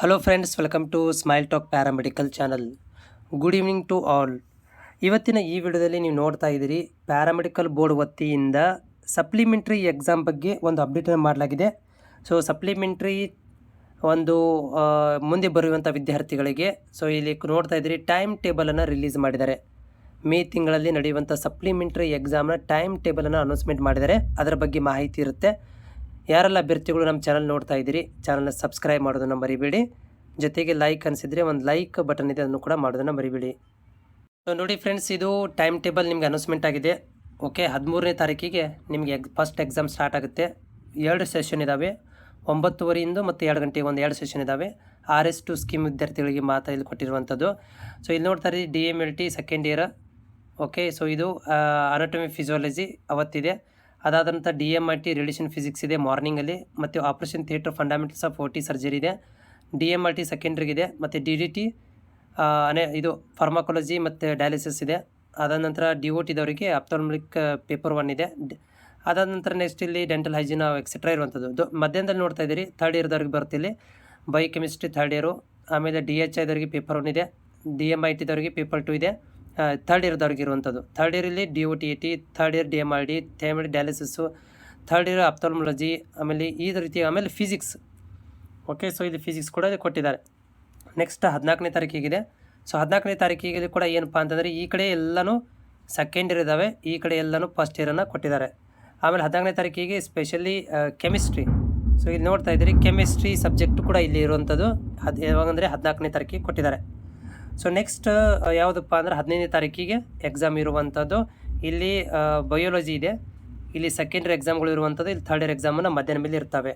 Hello friends, welcome to smile talk paramedical channel. Good evening to all. ಇವತ್ತಿನ ಈ ವಿಡಿಯೋದಲ್ಲಿ ನೀವು ನೋಡ್ತಾ ಇದ್ದೀರಿ ಪ್ಯಾರಾಮೆಡಿಕಲ್ ಬೋರ್ಡ್ ವತಿಯಿಂದ ಸಪ್ಲಿಮೆಂಟ್ರಿ ಎಕ್ಸಾಮ್ ಬಗ್ಗೆ ಒಂದು ಅಪ್ಡೇಟನ್ನು ಮಾಡಲಾಗಿದೆ. ಸೊ ಸಪ್ಲಿಮೆಂಟ್ರಿ ಒಂದು ಮುಂದೆ ಬರುವಂಥ ವಿದ್ಯಾರ್ಥಿಗಳಿಗೆ ಇಲ್ಲಿ ನೋಡ್ತಾ ಇದ್ದೀರಿ ಟೈಮ್ ಟೇಬಲನ್ನು ರಿಲೀಸ್ ಮಾಡಿದ್ದಾರೆ. ಮೇ ತಿಂಗಳಲ್ಲಿ ನಡೆಯುವಂಥ ಸಪ್ಲಿಮೆಂಟ್ರಿ ಎಕ್ಸಾಮ್ನ ಟೈಮ್ ಟೇಬಲನ್ನು ಅನೌನ್ಸ್ಮೆಂಟ್ ಮಾಡಿದ್ದಾರೆ. ಅದರ ಬಗ್ಗೆ ಮಾಹಿತಿ ಇರುತ್ತೆ. ಯಾರೆಲ್ಲ ಅಭ್ಯರ್ಥಿಗಳು ನಮ್ಮ ಚಾನಲ್ ನೋಡ್ತಾ ಇದ್ದೀರಿ, ಚಾನಲ್ನ ಸಬ್ಸ್ಕ್ರೈಬ್ ಮಾಡೋದನ್ನು ಮರಿಬೇಡಿ. ಜೊತೆಗೆ ಲೈಕ್ ಅನಿಸಿದರೆ ಒಂದು ಲೈಕ್ ಬಟನ್ ಇದೆ, ಅದನ್ನು ಕೂಡ ಮಾಡೋದನ್ನು ಮರಿಬೇಡಿ. ಸೊ ನೋಡಿ ಫ್ರೆಂಡ್ಸ್, ಇದು ಟೈಮ್ ಟೇಬಲ್ ನಿಮಗೆ ಅನೌನ್ಸ್ಮೆಂಟ್ ಆಗಿದೆ. ಓಕೆ, 13ನೇ ತಾರೀಕಿಗೆ ನಿಮಗೆ ಫಸ್ಟ್ ಎಕ್ಸಾಮ್ ಸ್ಟಾರ್ಟ್ ಆಗುತ್ತೆ. 2 ಸೆಷನ್ ಇದ್ದಾವೆ, 9:30 ಮತ್ತು 2 ಗಂಟೆಗೆ ಒಂದು 2 ಸೆಷನ್ ಇದ್ದಾವೆ. RS2 ಸ್ಕೀಮ್ ವಿದ್ಯಾರ್ಥಿಗಳಿಗೆ ಮಾತ್ರ ಇಲ್ಲಿ ಕೊಟ್ಟಿರುವಂಥದ್ದು. ಸೊ ಇಲ್ಲಿ ನೋಡ್ತಾ ಇದ್ದೀರಿ DMLT second year. Okay, so ಇದು ಅನಾಟಮಿ ಫಿಸಿಯಾಲಜಿ ಅವತ್ತಿದೆ. ಅದಾದ ನಂತರ DMRT ರೇಡಿಯೇಷನ್ ಫಿಸಿಕ್ಸ್ ಇದೆ ಮಾರ್ನಿಂಗಲ್ಲಿ, ಮತ್ತು operation theatre fundamentals of OT surgery ಇದೆ. DMRT ಸೆಕೆಂಡ್ರಿಗಿದೆ, ಮತ್ತು DDT ಇದು ಫಾರ್ಮಾಕಾಲಜಿ ಮತ್ತು ಡಯಾಲಿಸಿಸ್ ಇದೆ. ಅದಾದ ನಂತರ DOT ದವರಿಗೆ ಅಪ್ಥಾಲ್ಮಿಕ್ ಪೇಪರ್ 1 ಇದೆ. ಅದಾದ ನಂತರ ನೆಕ್ಸ್ಟ್ ಇಲ್ಲಿ ಡೆಂಟಲ್ ಹೈಜಿನ್ ಎಕ್ಸೆಟ್ರಾ ಇರುವಂಥದ್ದು. ಮಧ್ಯದಲ್ಲಿ ನೋಡ್ತಾ ಇದ್ದೀರಿ ಥರ್ಡ್ ಇಯರ್ದವ್ರಿಗೆ ಬರ್ತಿಲ್ಲಿ ಬಯೋಕೆಮಿಸ್ಟ್ರಿ ಥರ್ಡ್ ಇಯರು. ಆಮೇಲೆ DHI ದವರಿಗೆ ಪೇಪರ್ 1 ಇದೆ. DMIT ದವರಿಗೆ ಪೇಪರ್ 2 ಇದೆ. ಥರ್ಡ್ ಇಯರ್ದವ್ರಿಗೆ ಇರುವಂಥದ್ದು. ಥರ್ಡ್ ಇಯರಲ್ಲಿ DOTAT, third year DMRD, third year dialysis, third year ophthalmology, ಆಮೇಲೆ ಈ ರೀತಿ, ಆಮೇಲೆ ಫಿಸಿಕ್ಸ್. ಓಕೆ, ಸೊ ಇಲ್ಲಿ ಫಿಸಿಕ್ಸ್ ಕೂಡ ಕೊಟ್ಟಿದ್ದಾರೆ. ನೆಕ್ಸ್ಟ್ 14ನೇ ತಾರೀಕಿಗಿದೆ. ಸೊ 14ನೇ ತಾರೀಕಿಗೆ ಕೂಡ ಏನಪ್ಪ ಅಂತಂದರೆ ಈ ಕಡೆ ಎಲ್ಲನೂ ಸೆಕೆಂಡ್ ಇಯರ್ ಇದ್ದಾವೆ, ಈ ಕಡೆ ಎಲ್ಲನೂ ಫಸ್ಟ್ ಇಯರನ್ನು ಕೊಟ್ಟಿದ್ದಾರೆ. ಆಮೇಲೆ 14ನೇ ತಾರೀಕಿಗೆ ಸ್ಪೆಷಲಿ ಕೆಮಿಸ್ಟ್ರಿ. ಸೊ ಇಲ್ಲಿ ನೋಡ್ತಾ ಇದ್ದೀರಿ ಕೆಮಿಸ್ಟ್ರಿ ಸಬ್ಜೆಕ್ಟು ಕೂಡ ಇಲ್ಲಿ ಇರುವಂಥದ್ದು. ಯಾವಾಗಂದರೆ 14ನೇ ತಾರೀಕಿಗೆ ಕೊಟ್ಟಿದ್ದಾರೆ. ಸೊ ನೆಕ್ಸ್ಟ್ ಯಾವುದಪ್ಪ ಅಂದರೆ 15ನೇ ತಾರೀಕಿಗೆ ಎಕ್ಸಾಮ್ ಇರುವಂಥದ್ದು. ಇಲ್ಲಿ ಬಯೋಲಜಿ ಇದೆ, ಇಲ್ಲಿ ಸೆಕೆಂಡ್ ಇಯರ್ ಎಕ್ಸಾಮ್ಗಳು ಇರುವಂಥದ್ದು, ಇಲ್ಲಿ ಥರ್ಡ್ ಇಯರ್ ಎಕ್ಸಾಮನ್ನು ಮಧ್ಯಾಹ್ನ ಮೇಲೆ ಇರ್ತವೆ.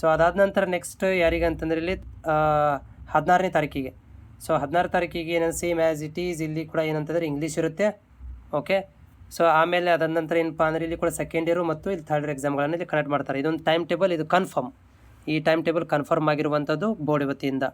ಸೊ ಅದಾದ ನಂತರ ನೆಕ್ಸ್ಟ್ ಯಾರಿಗೆ ಅಂತಂದರೆ ಇಲ್ಲಿ 16ನೇ ತಾರೀಕಿಗೆ. ಸೊ 16 ತಾರೀಕಿಗೆ ಏನಂದ್ರೆ ಸೇಮ್ ಆ್ಯಸ್ ಇಟ್ ಈಸ್ ಇಲ್ಲಿ ಕೂಡ ಏನಂತಂದರೆ ಇಂಗ್ಲೀಷ್ ಇರುತ್ತೆ. ಓಕೆ, ಸೊ ಆಮೇಲೆ ಅದಾದ ನಂತರ ಏನಪ್ಪ ಅಂದರೆ ಇಲ್ಲಿ ಕೂಡ ಸೆಕೆಂಡ್ ಇಯರು ಮತ್ತು ಇಲ್ಲಿ ಥರ್ಡ್ ಇಯರ್ ಎಕ್ಸಾಮ್ಗಳನ್ನು ಇಲ್ಲಿ ಕನೆಕ್ಟ್ ಮಾಡ್ತಾರೆ. ಇದೊಂದು ಟೈಮ್ ಟೇಬಲ್, ಇದು ಕನ್ಫರ್ಮ್. ಈ ಟೈಮ್ ಟೇಬಲ್ ಕನ್ಫರ್ಮ್ ಆಗಿರುವಂಥದ್ದು ಬೋರ್ಡ್ ವತಿಯಿಂದ.